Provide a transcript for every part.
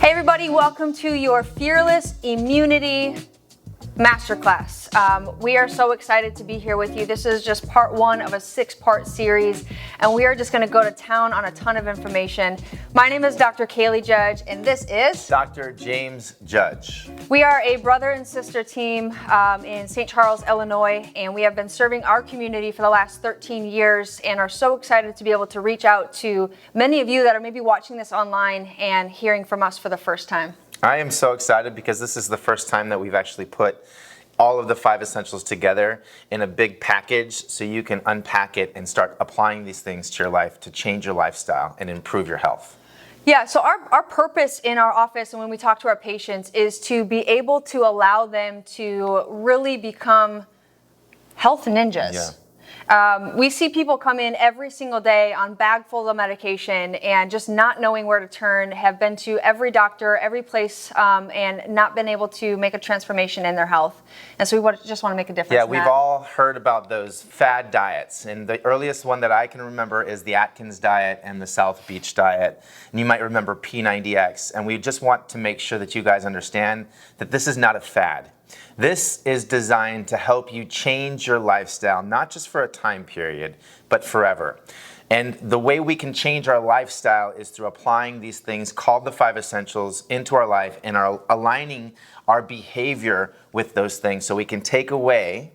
Hey everybody, welcome to your Fearless Immunity Masterclass. We are so excited to be here with you. This is just part one of a 6-part series, and we are just going to go to town on a ton of information. My name is Dr. Kaylee Judge, and this is Dr. James Judge. We are a brother and sister team in St. Charles, Illinois, and we have been serving our community for the last 13 years and are so excited to be able to reach out to many of you that are maybe watching this online and hearing from us for the first time. I am so excited because this is the first time that we've actually put all of the 5 essentials together in a big package so you can unpack it and start applying these things to your life to change your lifestyle and improve your health. Yeah, so our purpose in our office and when we talk to our patients is to be able to allow them to really become health ninjas. Yeah. We see people come in every single day on bagfuls of medication and just not knowing where to turn, have been to every doctor, every place, and not been able to make a transformation in their health. And so we just want to make a difference. Yeah, in we've that. all heard about those fad diets. And the earliest one that I can remember is the Atkins diet and the South Beach diet. And you might remember P90X. And we just want to make sure that you guys understand that this is not a fad. This is designed to help you change your lifestyle, not just for a time period, but forever. And the way we can change our lifestyle is through applying these things called the 5 essentials into our life and are aligning our behavior with those things so we can take away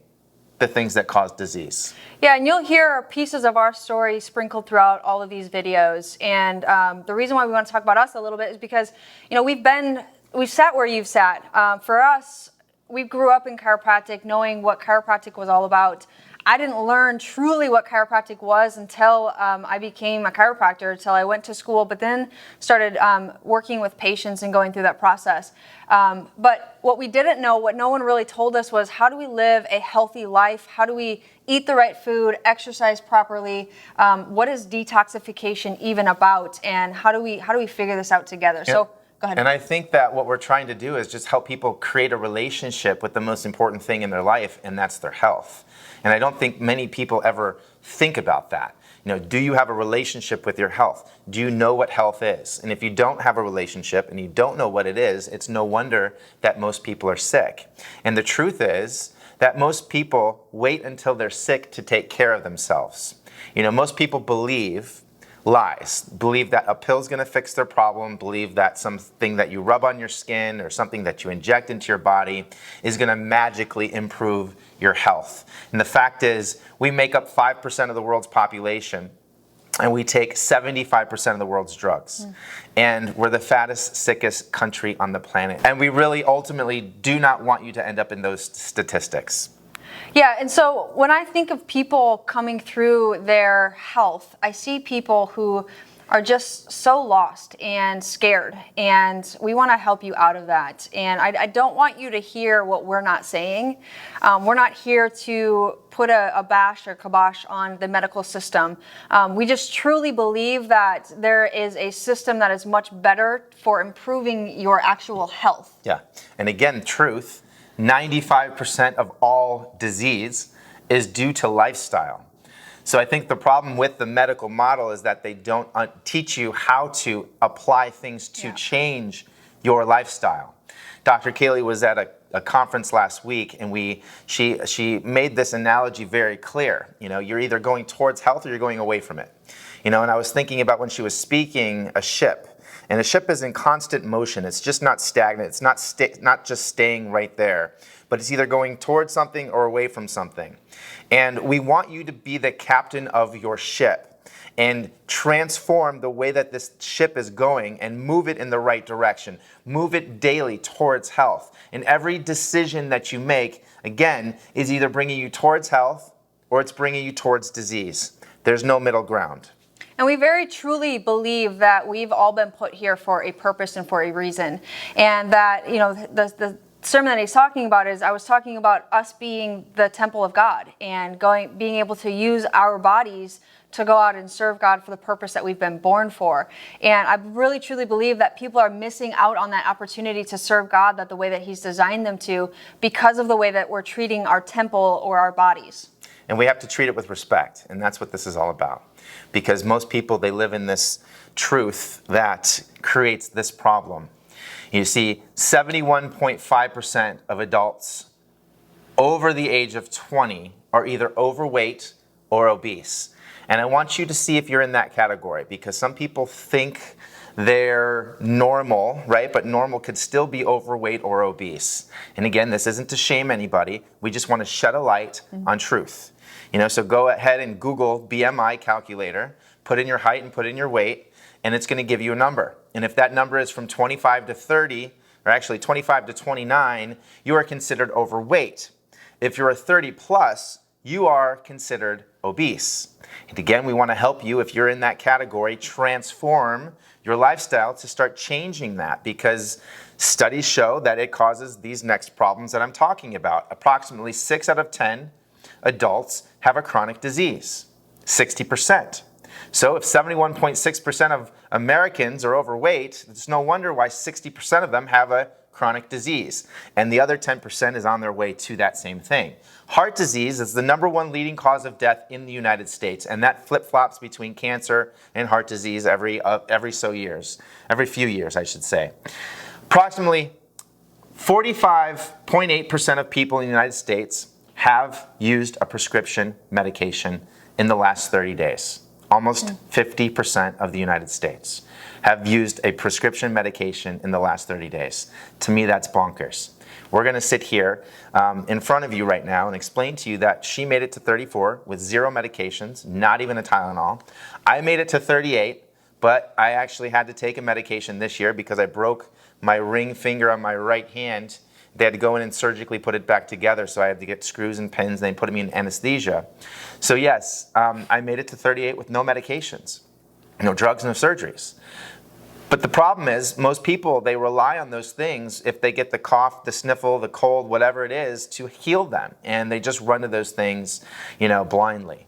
the things that cause disease. Yeah, and you'll hear pieces of our story sprinkled throughout all of these videos. And the reason why we want to talk about us a little bit is because, you know, we've sat where you've sat. For us, we grew up in chiropractic knowing what chiropractic was all about. I didn't learn truly what chiropractic was until I became a chiropractor, until I went to school, but then started working with patients and going through that process. But what we didn't know, what no one really told us was how do we live a healthy life? How do we eat the right food, exercise properly? What is detoxification even about? And how do we figure this out together? So. Go ahead. And I think that what we're trying to do is just help people create a relationship with the most important thing in their life, and that's their health. And I don't think many people ever think about that. You know, do you have a relationship with your health? Do you know what health is? And if you don't have a relationship and you don't know what it is, it's no wonder that most people are sick. And the truth is that most people wait until they're sick to take care of themselves. You know, most people believe that a pill's going to fix their problem, believe that something that you rub on your skin or something that you inject into your body is going to magically improve your health. And the fact is, we make up 5% of the world's population, and we take 75% of the world's drugs. And we're the fattest, sickest country on the planet. And we really ultimately do not want you to end up in those statistics. Yeah, and so when I think of people coming through their health, I see people who are just so lost and scared, and we want to help you out of that. And I don't want you to hear what we're not saying. We're not here to put a bash or kibosh on the medical system. We just truly believe that there is a system that is much better for improving your actual health. Yeah, and again, truth. 95% of all disease is due to lifestyle. So I think the problem with the medical model is that they don't teach you how to apply things to change your lifestyle. Dr. Kaylee was at a conference last week, and she made this analogy very clear. You know, you're either going towards health or you're going away from it. You know, and I was thinking about when she was speaking, a ship. And a ship is in constant motion. It's just not stagnant. It's not just staying right there. But it's either going towards something or away from something. And we want you to be the captain of your ship and transform the way that this ship is going and move it in the right direction. Move it daily towards health. And every decision that you make, again, is either bringing you towards health or it's bringing you towards disease. There's no middle ground. And we very truly believe that we've all been put here for a purpose and for a reason. And that, you know, the sermon that he's talking about is, I was talking about us being the temple of God and being able to use our bodies to go out and serve God for the purpose that we've been born for. And I really truly believe that people are missing out on that opportunity to serve God the way that he's designed them to because of the way that we're treating our temple or our bodies. And we have to treat it with respect, and that's what this is all about. Because most people, they live in this truth that creates this problem. You see 71.5% of adults over the age of 20 are either overweight or obese. And I want you to see if you're in that category, because some people think they're normal, right? But normal could still be overweight or obese. And again, this isn't to shame anybody. We just want to shed a light on truth. So go ahead and Google BMI calculator, put in your height and put in your weight, and it's going to give you a number. And if that number is from 25 to 30, or actually 25 to 29, you are considered overweight. If you're a 30 plus, you are considered obese. And again, we want to help you, if you're in that category, transform your lifestyle to start changing that, because studies show that it causes these next problems that I'm talking about. Approximately 6 out of 10 adults have a chronic disease, 60%. So if 71.6% of Americans are overweight, it's no wonder why 60% of them have a chronic disease. And the other 10% is on their way to that same thing. Heart disease is the #1 leading cause of death in the United States, and that flip-flops between cancer and heart disease every few years, I should say. Approximately 45.8% of people in the United States have used a prescription medication in the last 30 days. Almost 50% of the United States have used a prescription medication in the last 30 days. To me, that's bonkers. We're going to sit here in front of you right now and explain to you that she made it to 34 with 0 medications, not even a Tylenol. I made it to 38, but I actually had to take a medication this year because I broke my ring finger on my right hand. They had to go in and surgically put it back together, so I had to get screws and pins, and they put me in anesthesia. So yes, I made it to 38 with no medications, no drugs, no surgeries. But the problem is, most people, they rely on those things if they get the cough, the sniffle, the cold, whatever it is, to heal them. And they just run to those things, blindly.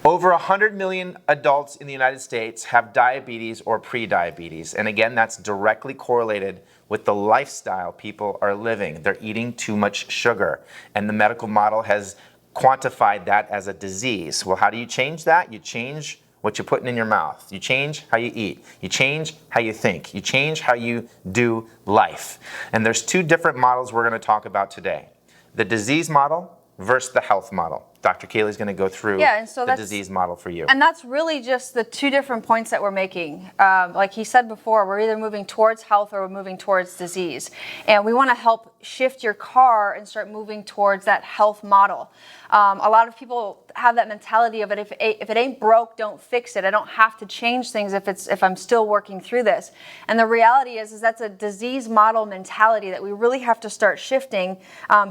Over 100 million adults in the United States have diabetes or pre-diabetes. And again, that's directly correlated with the lifestyle people are living. They're eating too much sugar. And the medical model has quantified that as a disease. Well, how do you change that? You change what you're putting in your mouth. You change how you eat. You change how you think. You change how you do life. And there's 2 different models we're going to talk about today. The disease model versus the health model. Dr. Kaylee's going to go through the disease model for you. And that's really just the 2 different points that we're making. Like he said before, we're either moving towards health or we're moving towards disease. And we want to help shift your car and start moving towards that health model. A lot of people have that mentality of it, if it ain't broke, don't fix it. I don't have to change things if I'm still working through this. And the reality is that's a disease model mentality that we really have to start shifting,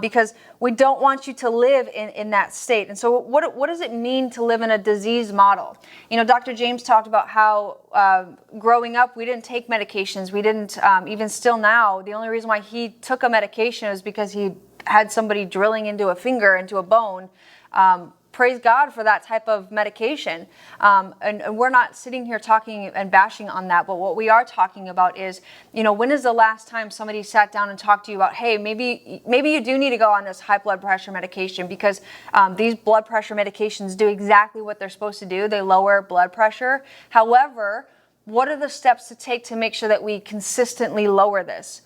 because we don't want you to live in that state. And so what does it mean to live in a disease model? Dr. James talked about how growing up, we didn't take medications. We didn't, even still now, the only reason why he took a medication is because he had somebody drilling into a finger, into a bone. Praise God for that type of medication. And we're not sitting here talking and bashing on that, but what we are talking about is, when is the last time somebody sat down and talked to you about, hey, maybe you do need to go on this high blood pressure medication, because these blood pressure medications do exactly what they're supposed to do. They lower blood pressure. However, what are the steps to take to make sure that we consistently lower this?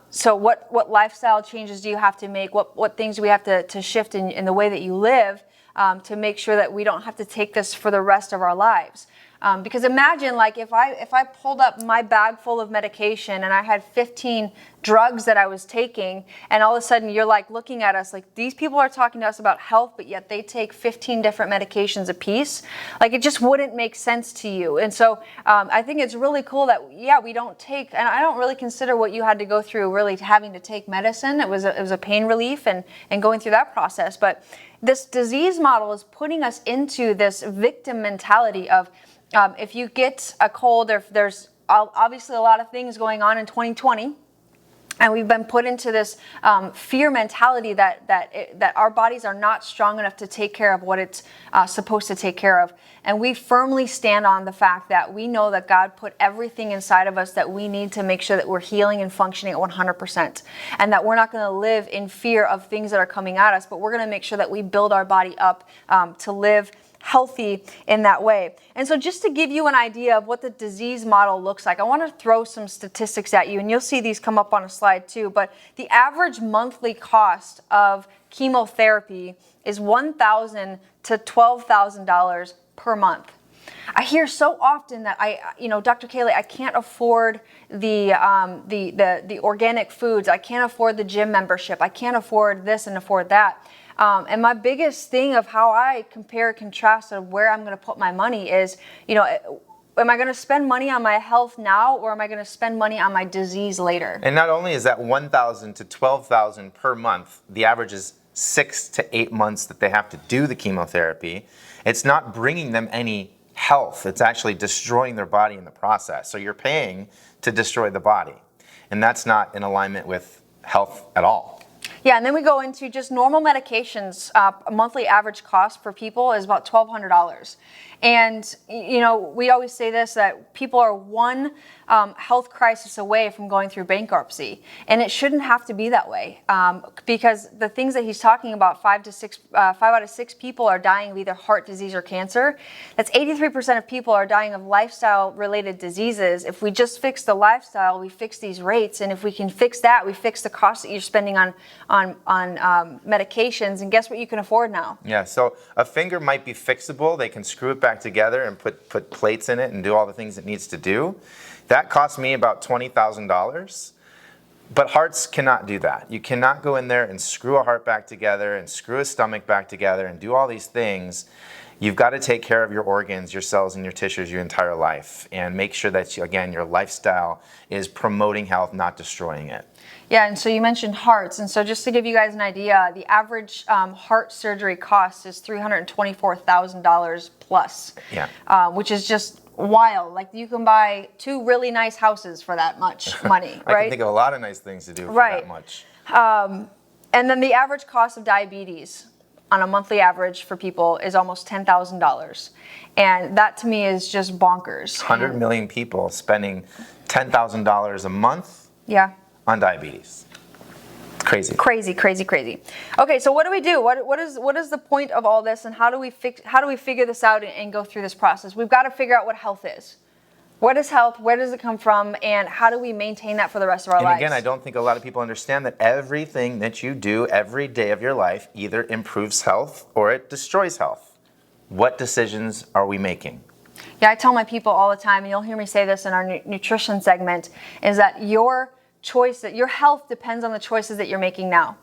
So what lifestyle changes do you have to make? What things do we have to shift in the way that you live, to make sure that we don't have to take this for the rest of our lives? Because imagine, like, if I pulled up my bag full of medication and I had 15 drugs that I was taking, and all of a sudden you're like looking at us like, these people are talking to us about health, but yet they take 15 different medications a piece. Like, it just wouldn't make sense to you. And so I think it's really cool that, we don't take, and I don't really consider what you had to go through really having to take medicine. It was a pain relief and going through that process. But this disease model is putting us into this victim mentality of, if you get a cold, or if there's obviously a lot of things going on in 2020, and we've been put into this fear mentality that our bodies are not strong enough to take care of what it's supposed to take care of. And we firmly stand on the fact that we know that God put everything inside of us that we need to make sure that we're healing and functioning at 100%. And that we're not going to live in fear of things that are coming at us, but we're going to make sure that we build our body up to live healthy in that way. And so just to give you an idea of what the disease model looks like, I want to throw some statistics at you, and you'll see these come up on a slide too. But the average monthly cost of chemotherapy is $1,000 to $12,000 per month. I hear so often that Dr. Kaylee, I can't afford the organic foods. I can't afford the gym membership. I can't afford this and afford that. And my biggest thing of how I compare and contrast of where I'm going to put my money is, am I going to spend money on my health now, or am I going to spend money on my disease later? And not only is that $1,000 to $12,000 per month, the average is 6 to 8 months that they have to do the chemotherapy. It's not bringing them any health. It's actually destroying their body in the process. So you're paying to destroy the body. And that's not in alignment with health at all. Yeah, and then we go into just normal medications. A monthly average cost for people is about $1,200. And, we always say this, that people are one health crisis away from going through bankruptcy. And it shouldn't have to be that way, because the things that he's talking about, 5 out of 6 people are dying of either heart disease or cancer. That's 83% of people are dying of lifestyle-related diseases. If we just fix the lifestyle, we fix these rates. And if we can fix that, we fix the cost that you're spending on medications. And guess what you can afford now? Yeah, so a finger might be fixable. They can screw it back together and put plates in it and do all the things it needs to do. That cost me about $20,000. But hearts cannot do that. You cannot go in there and screw a heart back together and screw a stomach back together and do all these things. You've got to take care of your organs, your cells, and your tissues your entire life, and make sure that, your lifestyle is promoting health, not destroying it. Yeah, and so you mentioned hearts, and so just to give you guys an idea, the average heart surgery cost is $324,000 plus, which is just wild. Like, you can buy 2 really nice houses for that much money, right? I can think of a lot of nice things to do for that much. And then the average cost of diabetes on a monthly average for people is almost $10,000. And that to me is just bonkers. 100 million people spending $10,000 a month on diabetes. It's crazy. Crazy. Okay, so what do we do? What is the point of all this, and how do we figure this out and go through this process? We've got to figure out what health is. What is health? Where does it come from? And how do we maintain that for the rest of our lives? And again, I don't think a lot of people understand that everything that you do every day of your life either improves health or it destroys health. What decisions are we making? Yeah, I tell my people all the time, and you'll hear me say this in our nutrition segment, is that your health depends on the choices that you're making now.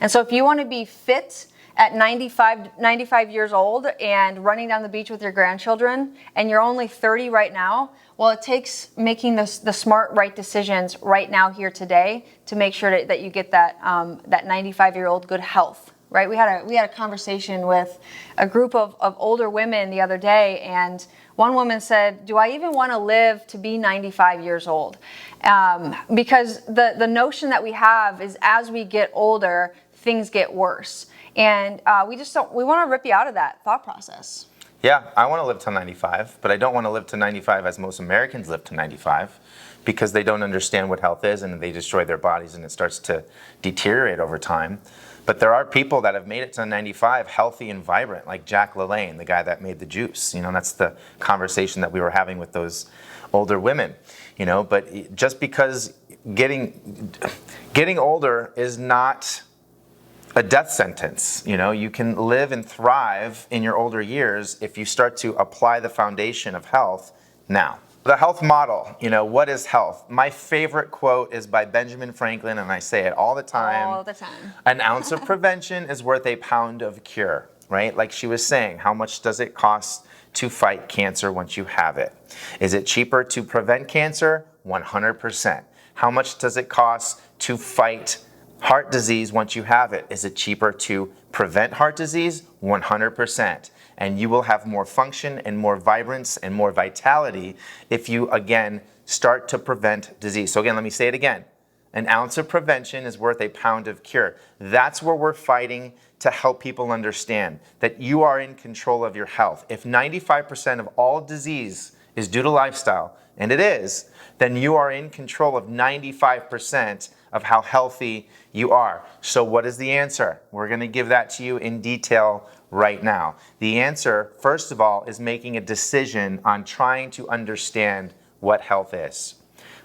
And so if you want to be fit at 95 years old and running down the beach with your grandchildren, and you're only 30 right now, well, it takes making the smart, right decisions right now, here today, to make sure that you get that 95-year-old good health. Right? We had a conversation with a group of older women the other day, and one woman said, "Do I even want to live to be 95 years old?" Because the notion that we have is, as we get older, things get worse, and we want to rip you out of that thought process. Yeah, I want to live to 95, but I don't want to live to 95 as most Americans live to 95, because they don't understand what health is, and they destroy their bodies, and it starts to deteriorate over time. But there are people that have made it to 95 healthy and vibrant, like Jack LaLanne, the guy that made the juice. That's the conversation that we were having with those older women. But just because getting older is not a death sentence. You can live and thrive in your older years if you start to apply the foundation of health now. The health model, what is health? My favorite quote is by Benjamin Franklin, and I say it all the time. All the time. An ounce of prevention is worth a pound of cure, right? Like she was saying, how much does it cost to fight cancer once you have it? Is it cheaper to prevent cancer? 100%. How much does it cost to fight heart disease once you have it? Is it cheaper to prevent heart disease? 100%. And you will have more function and more vibrance and more vitality if you, again, start to prevent disease. So again, let me say it again. An ounce of prevention is worth a pound of cure. That's where we're fighting to help people understand that you are in control of your health. If 95% of all disease is due to lifestyle, and it is, then you are in control of 95% of how healthy you are. So what is the answer? We're going to give that to you in detail right now. The answer, first of all, is making a decision on trying to understand what health is.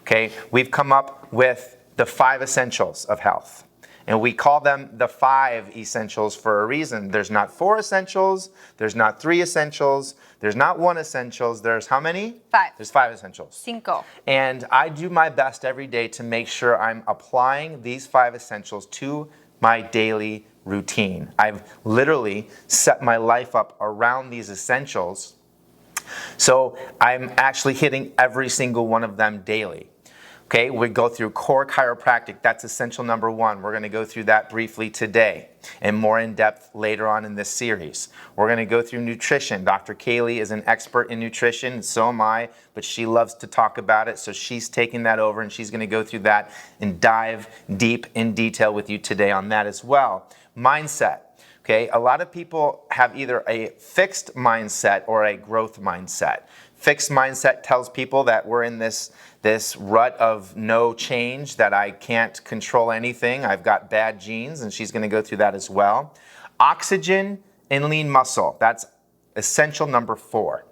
Okay, we've come up with the 5 essentials of health. And we call them the 5 essentials for a reason. There's not 4 essentials, there's not 3 essentials, there's not 1 essentials, there's how many? 5. There's 5 essentials. 5. And I do my best every day to make sure I'm applying these 5 essentials to my daily routine. I've literally set my life up around these essentials, so I'm actually hitting every single one of them daily. Okay, we go through core chiropractic. That's essential number 1. We're going to go through that briefly today and more in depth later on in this series. We're going to go through nutrition. Dr. Kaylee is an expert in nutrition, and so am I, but she loves to talk about it, so she's taking that over and she's going to go through that and dive deep in detail with you today on that as well. Mindset. Okay, a lot of people have either a fixed mindset or a growth mindset. Fixed mindset tells people that we're in this rut of no change, that I can't control anything. I've got bad genes, and she's going to go through that as well. Oxygen and lean muscle. That's essential number 4.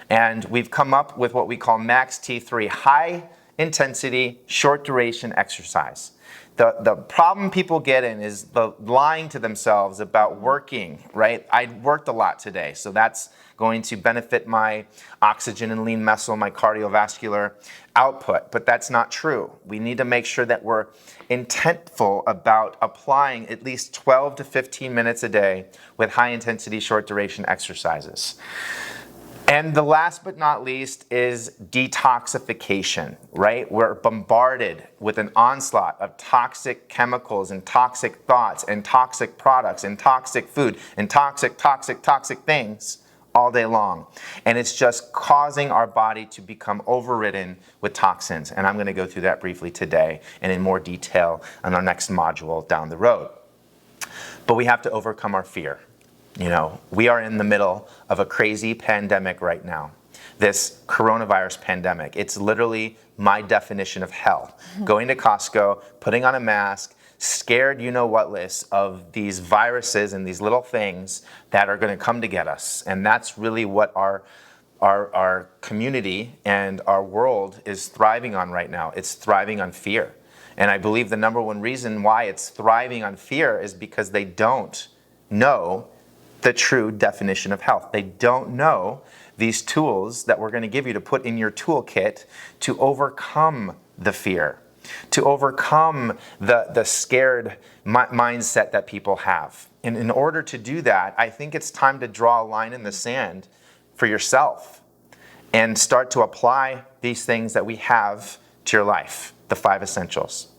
And we've come up with what we call Max T3, high intensity, short duration exercise. The problem people get in is the lying to themselves about working, right? I worked a lot today, so that's going to benefit my oxygen and lean muscle, my cardiovascular output, but that's not true. We need to make sure that we're intentful about applying at least 12 to 15 minutes a day with high intensity, short duration exercises. And the last but not least is detoxification, right? We're bombarded with an onslaught of toxic chemicals and toxic thoughts and toxic products and toxic food and toxic things all day long. And it's just causing our body to become overridden with toxins. And I'm going to go through that briefly today and in more detail on our next module down the road. But we have to overcome our fear. You know, we are in the middle of a crazy pandemic right now. This coronavirus pandemic, it's literally my definition of hell. Going to Costco, putting on a mask, scared you-know-what list of these viruses and these little things that are going to come to get us. And that's really what our community and our world is thriving on right now. It's thriving on fear. And I believe the number 1 reason why it's thriving on fear is because they don't know the true definition of health. They don't know these tools that we're going to give you to put in your toolkit to overcome the fear, to overcome the scared mindset that people have. And in order to do that, I think it's time to draw a line in the sand for yourself and start to apply these things that we have to your life, the 5 essentials.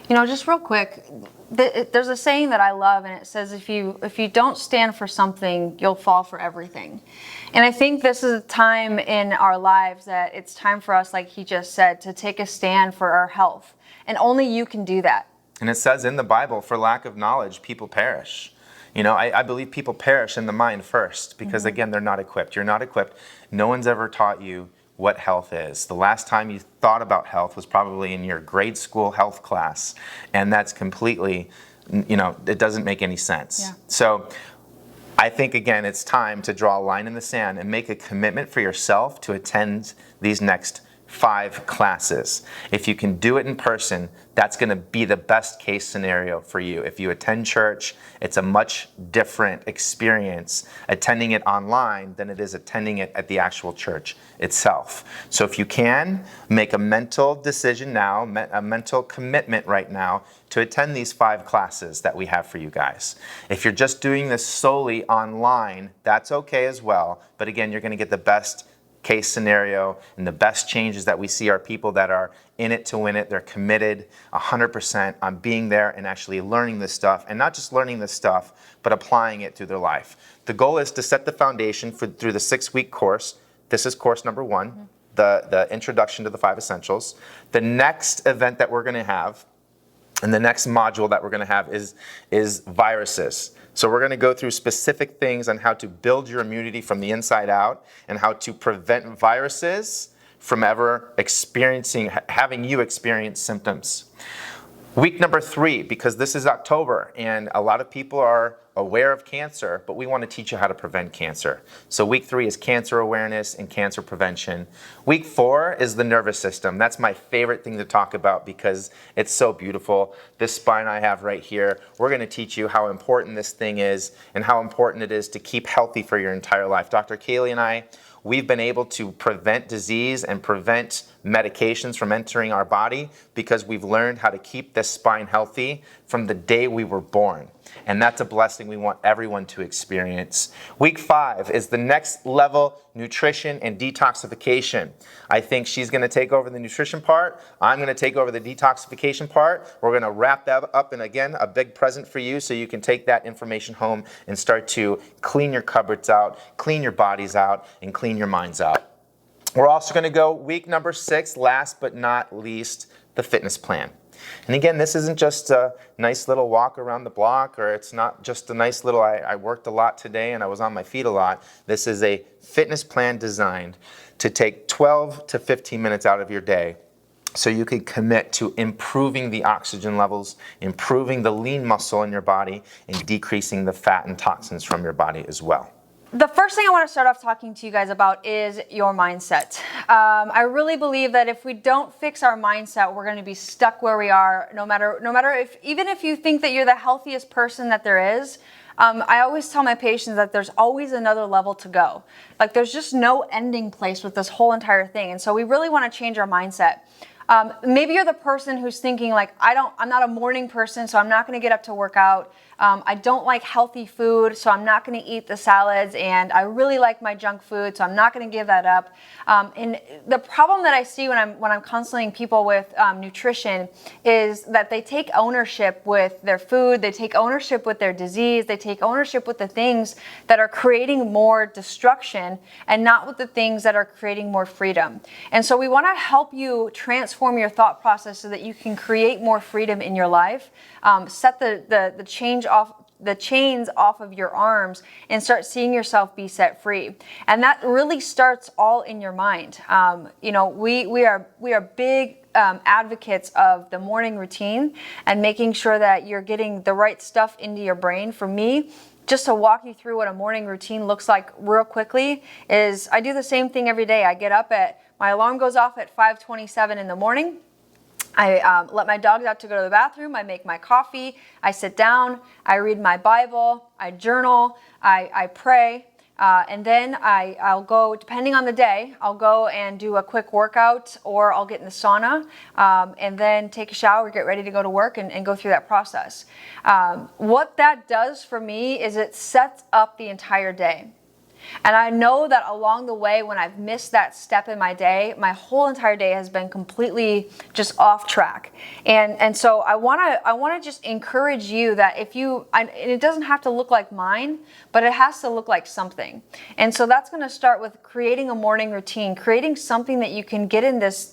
You know, just real quick, there's a saying that I love, and it says, if you don't stand for something, you'll fall for everything. And I think this is a time in our lives that it's time for us, like he just said, to take a stand for our health. And only you can do that. And it says in the Bible, for lack of knowledge, people perish. You know, I believe people perish in the mind first because, again, they're not equipped. You're not equipped. No one's ever taught you what health is. The last time you thought about health was probably in your grade school health class, and that's completely, you know, it doesn't make any sense. Yeah. So I think, again, it's time to draw a line in the sand and make a commitment for yourself to attend these next 5 classes. If you can do it in person, that's going to be the best case scenario for you. If you attend church, it's a much different experience attending it online than it is attending it at the actual church itself. So if you can, make a mental decision now, a mental commitment right now to attend these 5 classes that we have for you guys. If you're just doing this solely online, that's okay as well. But again, you're going to get the best case scenario, and the best changes that we see are people that are in it to win it. They're committed 100% on being there and actually learning this stuff, and not just learning this stuff, but applying it through their life. The goal is to set the foundation through the 6-week course. This is course number 1, the introduction to the 5 essentials. The next event that we're going to have, and the next module that we're going to have is viruses. So we're going to go through specific things on how to build your immunity from the inside out and how to prevent viruses from ever having you experience symptoms. Week number 3, because this is October and a lot of people are aware of cancer, but we want to teach you how to prevent cancer. So week 3 is cancer awareness and cancer prevention. Week 4 is the nervous system. That's my favorite thing to talk about because it's so beautiful. This spine I have right here, we're going to teach you how important this thing is and how important it is to keep healthy for your entire life. Dr. Kaylee and I, we've been able to prevent disease and prevent medications from entering our body because we've learned how to keep this spine healthy from the day we were born. And that's a blessing we want everyone to experience. Week 5 is the next level nutrition and detoxification. I think she's going to take over the nutrition part. I'm going to take over the detoxification part. We're going to wrap that up in, again, a big present for you so you can take that information home and start to clean your cupboards out, clean your bodies out, and clean your minds out. We're also going to go week number 6, last but not least, the fitness plan. And again, this isn't just a nice little walk around the block, or it's not just a nice little, I worked a lot today and I was on my feet a lot. This is a fitness plan designed to take 12 to 15 minutes out of your day so you can commit to improving the oxygen levels, improving the lean muscle in your body, and decreasing the fat and toxins from your body as well. The first thing I want to start off talking to you guys about is your mindset. I really believe that if we don't fix our mindset, we're going to be stuck where we are. No matter if, even if you think that you're the healthiest person that there is, I always tell my patients that there's always another level to go. Like there's just no ending place with this whole entire thing. And so we really want to change our mindset. Maybe you're the person who's thinking like, I'm not a morning person, so I'm not going to get up to work out. I don't like healthy food, so I'm not going to eat the salads, and I really like my junk food, so I'm not going to give that up. And the problem that I see when I'm counseling people with nutrition is that they take ownership with their food, they take ownership with their disease, they take ownership with the things that are creating more destruction and not with the things that are creating more freedom. And so we want to help you transform your thought process so that you can create more freedom in your life, set the chains off of your arms and start seeing yourself be set free. And that really starts all in your mind. We are big advocates of the morning routine and making sure that you're getting the right stuff into your brain. For me, just to walk you through what a morning routine looks like real quickly is I do the same thing every day. I get up my alarm goes off at 5:27 in the morning. I let my dogs out to go to the bathroom. I make my coffee. I sit down. I read my Bible. I journal. I pray. And then I'll go, depending on the day, I'll go and do a quick workout, or I'll get in the sauna and then take a shower, get ready to go to work and go through that process. What that does for me is it sets up the entire day. And I know that along the way, when I've missed that step in my day, my whole entire day has been completely just off track. And so I want to just encourage you that and it doesn't have to look like mine, but it has to look like something. And so that's going to start with creating a morning routine, creating something that you can get in this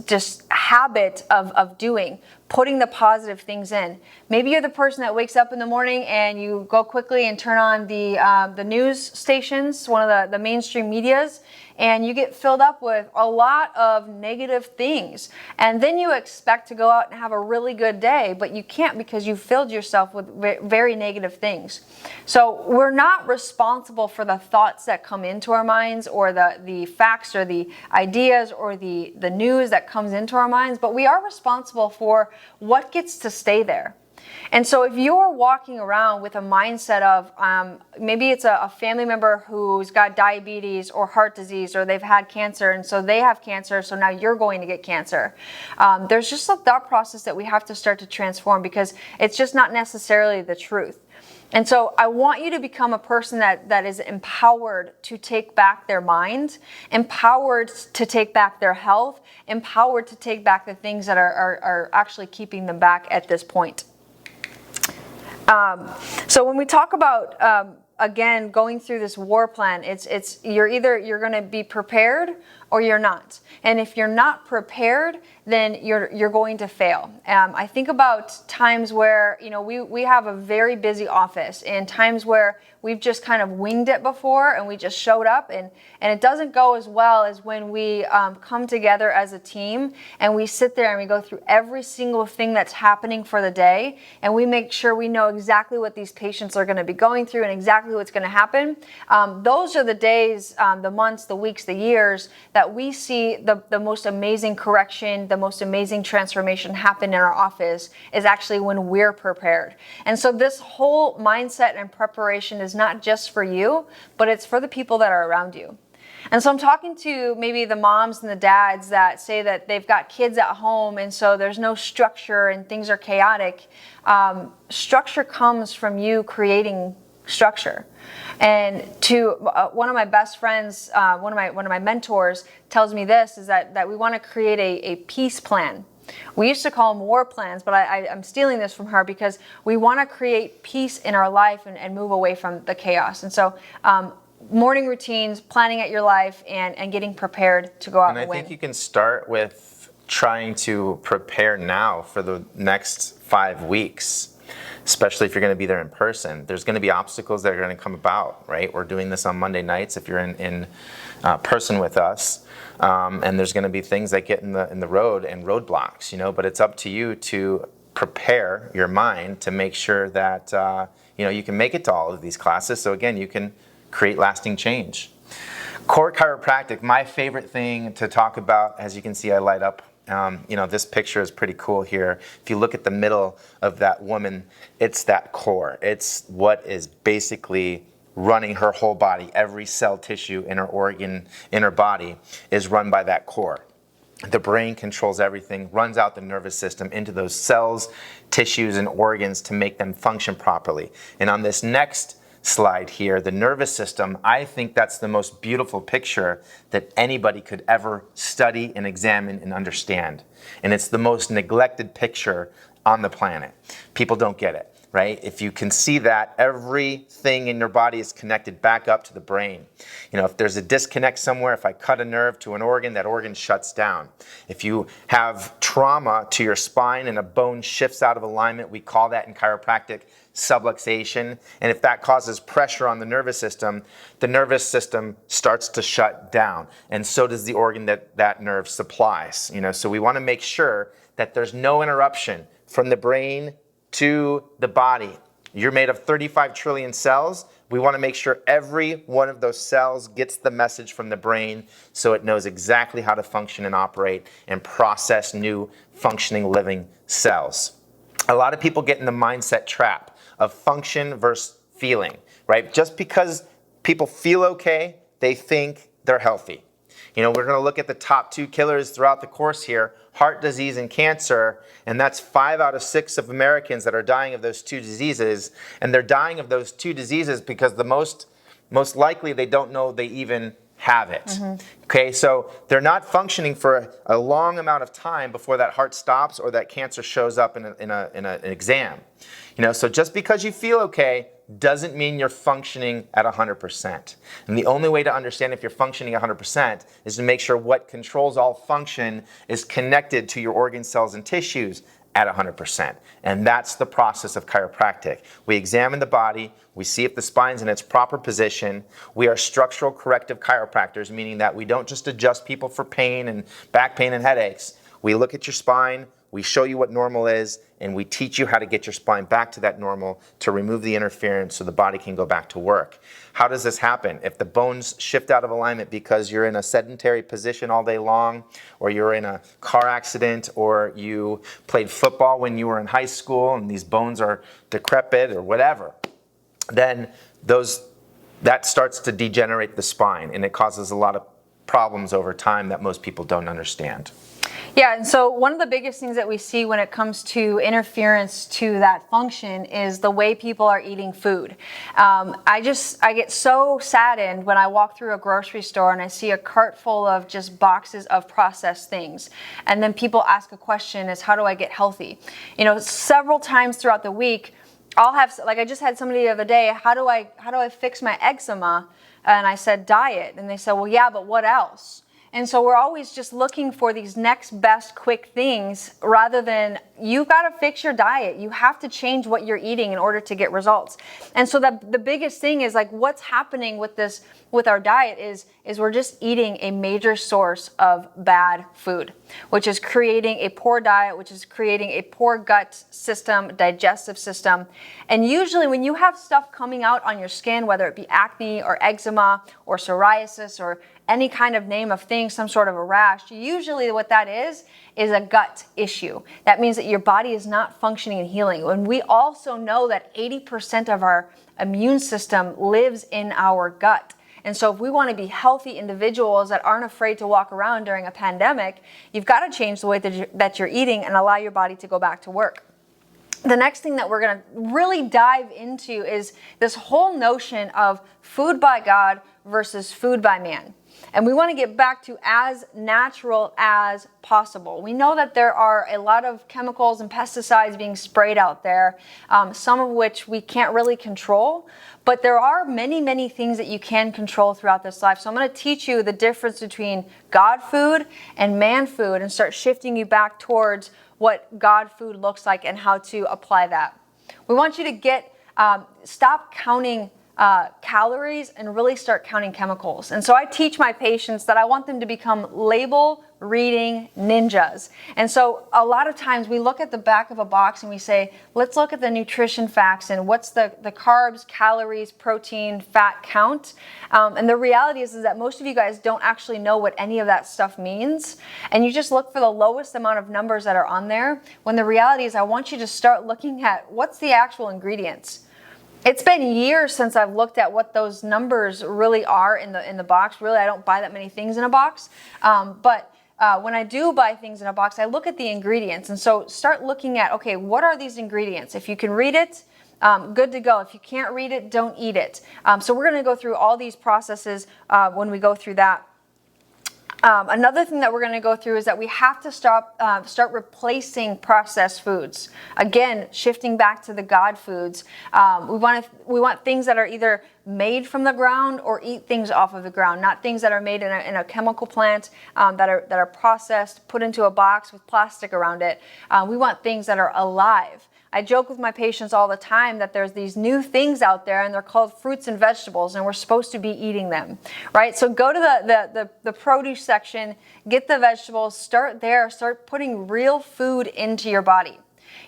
just habit of doing, putting the positive things in. Maybe you're the person that wakes up in the morning and you go quickly and turn on the news stations, one of the mainstream medias, and you get filled up with a lot of negative things. And then you expect to go out and have a really good day, but you can't because you filled yourself with very negative things. So we're not responsible for the thoughts that come into our minds, or the facts or the ideas or the news that comes into our minds, but we are responsible for what gets to stay there. And so if you're walking around with a mindset of maybe it's a family member who's got diabetes or heart disease, or they've had cancer and so they have cancer, so now you're going to get cancer. There's just a thought process that we have to start to transform, because it's just not necessarily the truth. And so I want you to become a person that is empowered to take back their mind, empowered to take back their health, empowered to take back the things that are actually keeping them back at this point. So when we talk about, again, going through this war plan, you're going to be prepared or you're not. And if you're not prepared, then you're going to fail. I think about times where, we have a very busy office, and times where we've just kind of winged it before and we just showed up, and it doesn't go as well as when we come together as a team and we sit there and we go through every single thing that's happening for the day, and we make sure we know exactly what these patients are going to be going through and exactly what's going to happen. Those are the days, the months, the weeks, the years that we see the most amazing correction, the most amazing transformation happen in our office is actually when we're prepared. And so this whole mindset and preparation is not just for you, but it's for the people that are around you. And so I'm talking to maybe the moms and the dads that say that they've got kids at home, and so there's no structure and things are chaotic. Structure comes from you creating structure. And to one of my best friends, one of my mentors tells me this, is that we want to create a peace plan. We used to call them war plans, but I'm stealing this from her because we want to create peace in our life and move away from the chaos. And so morning routines, planning out your life, and getting prepared to go out and win. I think you can start with trying to prepare now for the next 5 weeks, especially if you're going to be there in person. There's going to be obstacles that are going to come about, right? We're doing this on Monday nights if you're in person with us, and there's going to be things that get in the road and roadblocks, but it's up to you to prepare your mind to make sure that you can make it to all of these classes, so again you can create lasting change. Core chiropractic, my favorite thing to talk about. As you can see, I light up. This picture is pretty cool here. If you look at the middle of that woman, it's that core. It's what is basically running her whole body. Every cell, tissue in her organ, in her body is run by that core. The brain controls everything, runs out the nervous system into those cells, tissues, and organs to make them function properly. And on this next slide here, the nervous system, I think that's the most beautiful picture that anybody could ever study and examine and understand. And it's the most neglected picture on the planet. People don't get it, right? If you can see that, everything in your body is connected back up to the brain. If there's a disconnect somewhere, if I cut a nerve to an organ, that organ shuts down. If you have trauma to your spine and a bone shifts out of alignment, we call that in chiropractic subluxation. And if that causes pressure on the nervous system starts to shut down. And so does the organ that nerve supplies. So we want to make sure that there's no interruption from the brain to the body. You're made of 35 trillion cells. We want to make sure every one of those cells gets the message from the brain so it knows exactly how to function and operate and process new functioning living cells. A lot of people get in the mindset trap of function versus feeling, right? Just because people feel okay, they think they're healthy. We're going to look at the top 2 killers throughout the course here, heart disease and cancer, and that's 5 out of 6 of Americans that are dying of those 2 diseases, and they're dying of those 2 diseases because the most likely they don't know they even have it. Okay, so they're not functioning for a long amount of time before that heart stops or that cancer shows up in an exam. So just because you feel okay doesn't mean you're functioning at 100%. And the only way to understand if you're functioning 100% is to make sure what controls all function is connected to your organ cells and tissues at 100%. And that's the process of chiropractic. We examine the body, we see if the spine's in its proper position. We are structural corrective chiropractors, meaning that we don't just adjust people for pain and back pain and headaches. We look at your spine, we show you what normal is, and we teach you how to get your spine back to that normal to remove the interference so the body can go back to work. How does this happen? If the bones shift out of alignment because you're in a sedentary position all day long, or you're in a car accident, or you played football when you were in high school and these bones are decrepit or whatever, then that starts to degenerate the spine, and it causes a lot of problems over time that most people don't understand. Yeah, and so one of the biggest things that we see when it comes to interference to that function is the way people are eating food. I get so saddened when I walk through a grocery store and I see a cart full of just boxes of processed things. And then people ask a question is, how do I get healthy? Several times throughout the week, I'll have, like I just had somebody the other day, how do I fix my eczema? And I said, diet. And they said, well, yeah, but what else? And so we're always just looking for these next best quick things rather than you've got to fix your diet. You have to change what you're eating in order to get results. And so the biggest thing is like what's happening with our diet is we're just eating a major source of bad food, which is creating a poor diet, which is creating a poor gut system, digestive system. And usually when you have stuff coming out on your skin, whether it be acne or eczema or psoriasis or any kind of name of thing, some sort of a rash, usually what that is a gut issue. That means that your body is not functioning and healing. And we also know that 80% of our immune system lives in our gut. And so if we want to be healthy individuals that aren't afraid to walk around during a pandemic, you've got to change the way that you're eating and allow your body to go back to work. The next thing that we're going to really dive into is this whole notion of food by God versus food by man. And we want to get back to as natural as possible. We know that there are a lot of chemicals and pesticides being sprayed out there, some of which we can't really control, but there are many, many things that you can control throughout this life. So I'm going to teach you the difference between God food and man food and start shifting you back towards what God food looks like and how to apply that. We want you to stop counting calories and really start counting chemicals. And so I teach my patients that I want them to become label reading ninjas. And so a lot of times we look at the back of a box and we say, let's look at the nutrition facts and what's the carbs, calories, protein, fat count. And the reality is that most of you guys don't actually know what any of that stuff means. And you just look for the lowest amount of numbers that are on there, when the reality is I want you to start looking at what's the actual ingredients. It's been years since I've looked at what those numbers really are in the box. Really, I don't buy that many things in a box. But when I do buy things in a box, I look at the ingredients. And so start looking at, okay, what are these ingredients? If you can read it, good to go. If you can't read it, don't eat it. So we're going to go through all these processes when we go through that. Another thing that we're going to go through is that we have to start replacing processed foods. Again, shifting back to the God foods. We want things that are either made from the ground or eat things off of the ground, not things that are made in a chemical plant that are processed, put into a box with plastic around it. We want things that are alive. I joke with my patients all the time that there's these new things out there and they're called fruits and vegetables and we're supposed to be eating them, right? So go to the produce section, get the vegetables, start there, start putting real food into your body.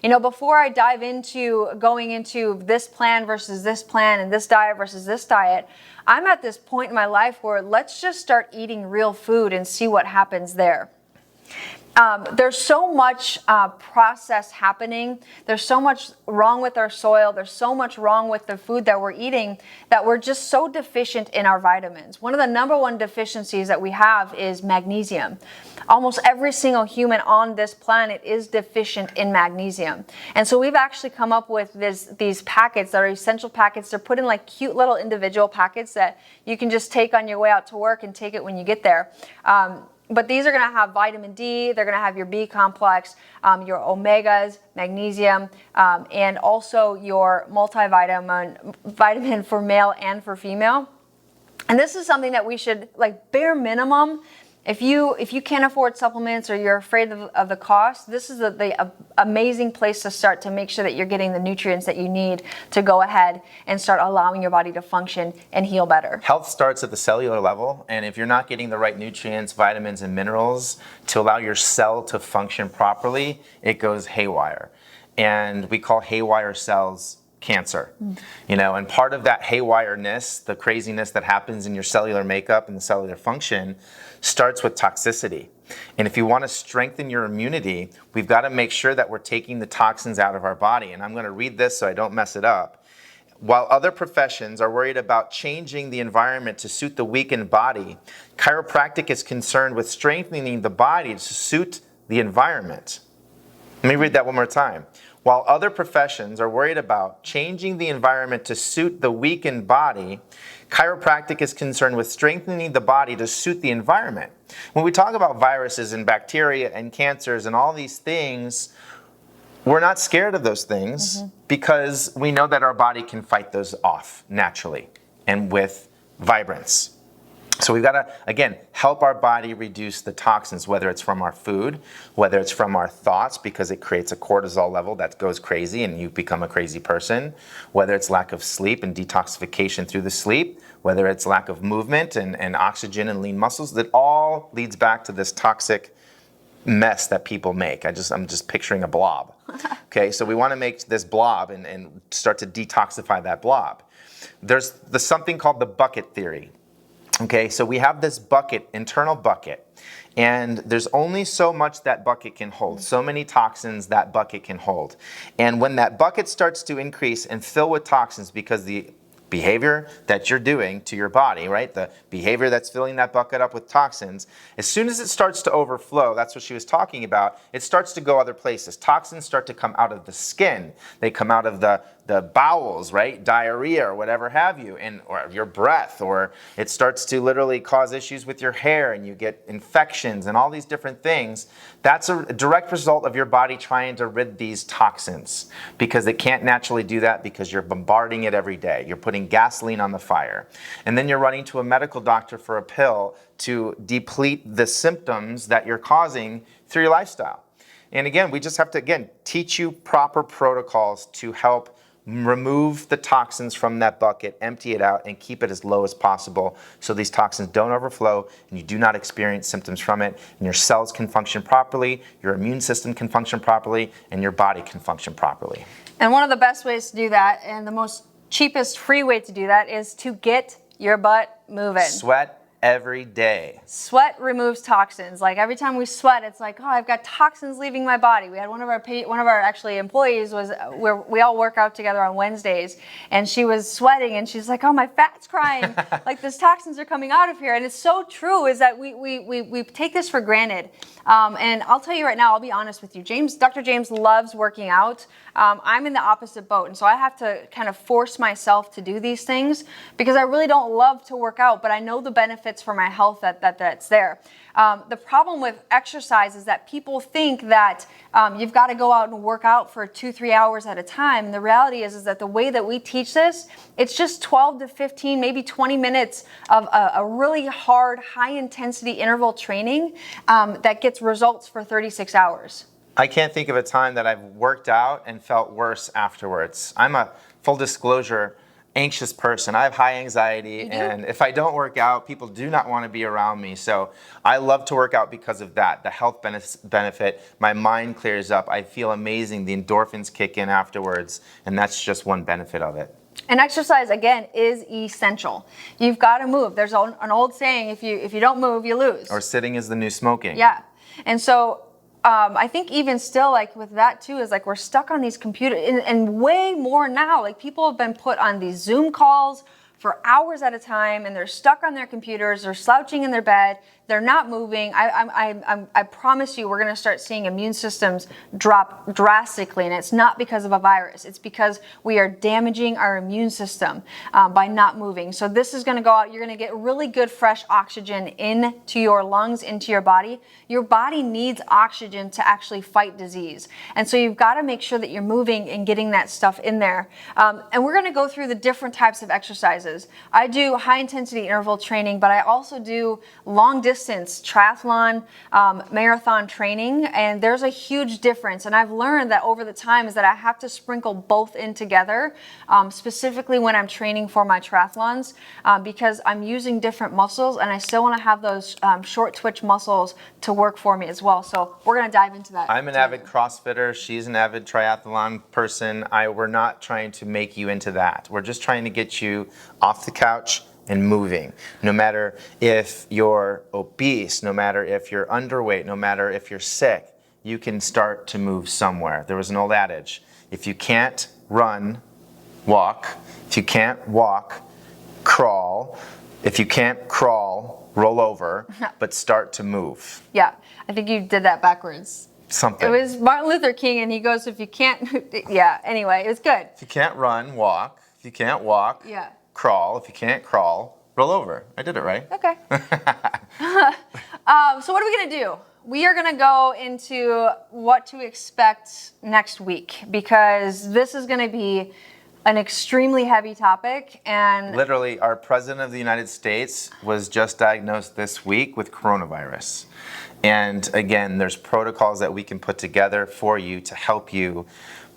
You know, before I dive into going into this plan versus this plan and this diet versus this diet, I'm at this point in my life where let's just start eating real food and see what happens there. There's so much process happening. There's so much wrong with our soil. There's so much wrong with the food that we're eating that we're just so deficient in our vitamins. One of the number one deficiencies that we have is magnesium. Almost every single human on this planet is deficient in magnesium. And so we've actually come up with these packets that are essential packets. They're put in like cute little individual packets that you can just take on your way out to work and take it when you get there. But these are going to have vitamin D, they're going to have your B complex, your omegas, magnesium, and also your multivitamin for male and for female. And this is something that we should, like, bare minimum, if you can't afford supplements or you're afraid of the cost, this is the amazing place to start to make sure that you're getting the nutrients that you need to go ahead and start allowing your body to function and heal better. Health starts at the cellular level, and if you're not getting the right nutrients, vitamins, and minerals to allow your cell to function properly, it goes haywire. And we call haywire cells cancer. You know, and part of that haywireness, the craziness that happens in your cellular makeup and the cellular function, starts with toxicity. And if you want to strengthen your immunity, we've got to make sure that we're taking the toxins out of our body. And I'm going to read this so I don't mess it up. While other professions are worried about changing the environment to suit the weakened body, chiropractic is concerned with strengthening the body to suit the environment. Let me read that one more time. While other professions are worried about changing the environment to suit the weakened body, chiropractic is concerned with strengthening the body to suit the environment. When we talk about viruses and bacteria and cancers and all these things, we're not scared of those things because we know that our body can fight those off naturally and with vibrance. So we've got to, again, help our body reduce the toxins, whether it's from our food, whether it's from our thoughts, because it creates a cortisol level that goes crazy and you become a crazy person, whether it's lack of sleep and detoxification through the sleep, whether it's lack of movement and oxygen and lean muscles, that all leads back to this toxic mess that people make. I'm just picturing a blob. Okay, so we want to make this blob and start to detoxify that blob. There's something called the bucket theory. Okay, so we have this bucket, internal bucket, and there's only so much that bucket can hold, so many toxins that bucket can hold. And when that bucket starts to increase and fill with toxins because the behavior that you're doing to your body, right? The behavior that's filling that bucket up with toxins, as soon as it starts to overflow, that's what she was talking about, it starts to go other places. Toxins start to come out of the skin. They come out of the bowels, right? Diarrhea or whatever have you, or your breath, or it starts to literally cause issues with your hair and you get infections and all these different things. That's a direct result of your body trying to rid these toxins, because it can't naturally do that because you're bombarding it every day. You're putting gasoline on the fire. And then you're running to a medical doctor for a pill to deplete the symptoms that you're causing through your lifestyle. And again, we just have to, again, teach you proper protocols to help remove the toxins from that bucket, empty it out, and keep it as low as possible so these toxins don't overflow and you do not experience symptoms from it, and your cells can function properly, your immune system can function properly, and your body can function properly. And one of the best ways to do that, and the most cheapest free way to do that, is to get your butt moving. Sweat every day. Sweat removes toxins. Like every time we sweat, it's like, oh, I've got toxins leaving my body. We had one of our actually employees was where we all work out together on Wednesdays, and she was sweating and she's like, oh, my fat's crying. Like these toxins are coming out of here. And it's so true, is that we take this for granted. And I'll tell you right now, I'll be honest with you, Dr. James loves working out. I'm in the opposite boat, and so I have to kind of force myself to do these things because I really don't love to work out, but I know the benefits for my health that's there. The problem with exercise is that people think that you've got to go out and work out for 2-3 hours at a time. And the reality is that the way that we teach this, it's just 12 to 15, maybe 20 minutes of a really hard, high-intensity interval training that gets results for 36 hours. I can't think of a time that I've worked out and felt worse afterwards. I'm a, full disclosure, anxious person. I have high anxiety, and if I don't work out, people do not want to be around me. So I love to work out because of that. The health benefit, my mind clears up. I feel amazing. The endorphins kick in afterwards, and that's just one benefit of it. And exercise, again, is essential. You've got to move. There's an old saying, if you don't move, you lose. Or sitting is the new smoking. Yeah. And so I think even still, like with that too, is like we're stuck on these computers, and way more now. Like people have been put on these Zoom calls for hours at a time, and they're stuck on their computers. They're slouching in their bed. They're not moving. I promise you, we're going to start seeing immune systems drop drastically, and it's not because of a virus. It's because we are damaging our immune system by not moving. So this is going to go out. You're going to get really good, fresh oxygen into your lungs, into your body. Your body needs oxygen to actually fight disease, and so you've got to make sure that you're moving and getting that stuff in there. And we're going to go through the different types of exercises. I do high-intensity interval training, but I also do long-distance triathlon, marathon training, and there's a huge difference. And I've learned that over the time is that I have to sprinkle both in together, specifically when I'm training for my triathlons, because I'm using different muscles, and I still want to have those short twitch muscles to work for me as well. So we're going to dive into that. I'm an avid CrossFitter. She's an avid triathlon person. We're not trying to make you into that. We're just trying to get you off the couch and moving. No matter if you're obese, no matter if you're underweight, no matter if you're sick, you can start to move somewhere. There was an old adage, if you can't run, walk. If you can't walk, crawl. If you can't crawl, roll over, but start to move. Yeah, I think you did that backwards. Something. It was Martin Luther King, and he goes, if you can't, yeah, anyway, it was good. If you can't run, walk. If you can't walk, yeah, crawl. If you can't crawl, roll over. I did it right. Okay. So what are we going to do? We are going to go into what to expect next week, because this is going to be an extremely heavy topic. And literally, our president of the United States was just diagnosed this week with coronavirus. And again, there's protocols that we can put together for you to help you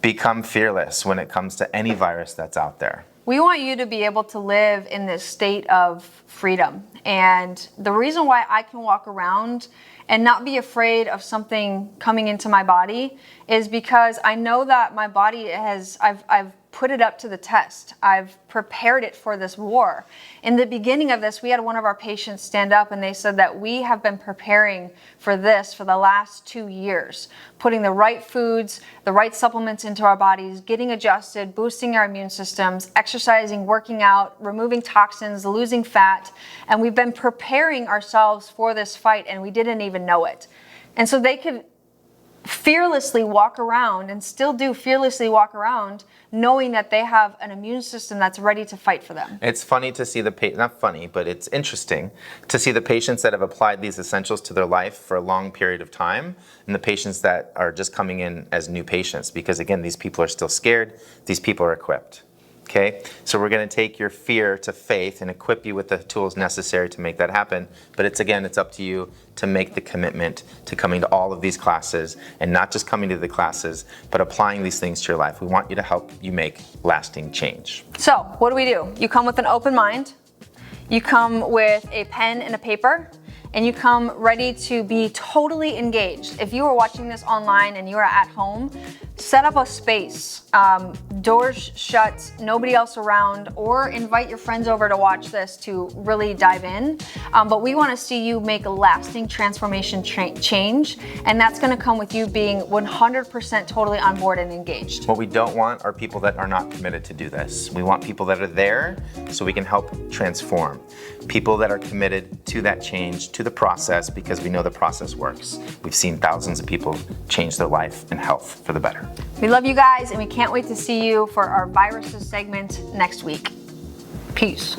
become fearless when it comes to any virus that's out there. we want you to be able to live in this state of freedom. And the reason why I can walk around and not be afraid of something coming into my body is because I know that my body I've put it up to the test. I've prepared it for this war. In the beginning of this, we had one of our patients stand up and they said that we have been preparing for this for the last 2 years, putting the right foods, the right supplements into our bodies, getting adjusted, boosting our immune systems, exercising, working out, removing toxins, losing fat. And we've been preparing ourselves for this fight and we didn't even know it. And so they could fearlessly walk around and still do fearlessly walk around knowing that they have an immune system that's ready to fight for them. It's funny to see not funny, but it's interesting to see the patients that have applied these essentials to their life for a long period of time and the patients that are just coming in as new patients, because again, these people are still scared, these people are equipped. Okay, so we're going to take your fear to faith and equip you with the tools necessary to make that happen. But it's up to you to make the commitment to coming to all of these classes, and not just coming to the classes, but applying these things to your life. We want you to help you make lasting change. So what do? You come with an open mind, you come with a pen and a paper, and you come ready to be totally engaged. If you are watching this online and you are at home, set up a space, doors shut, nobody else around, or invite your friends over to watch this to really dive in. But we want to see you make a lasting transformation change, and that's going to come with you being 100% totally on board and engaged. What we don't want are people that are not committed to do this. We want people that are there so we can help transform. People that are committed to that change, to the process, because we know the process works. We've seen thousands of people change their life and health for the better. We love you guys, and we can't wait to see you for our viruses segment next week. Peace.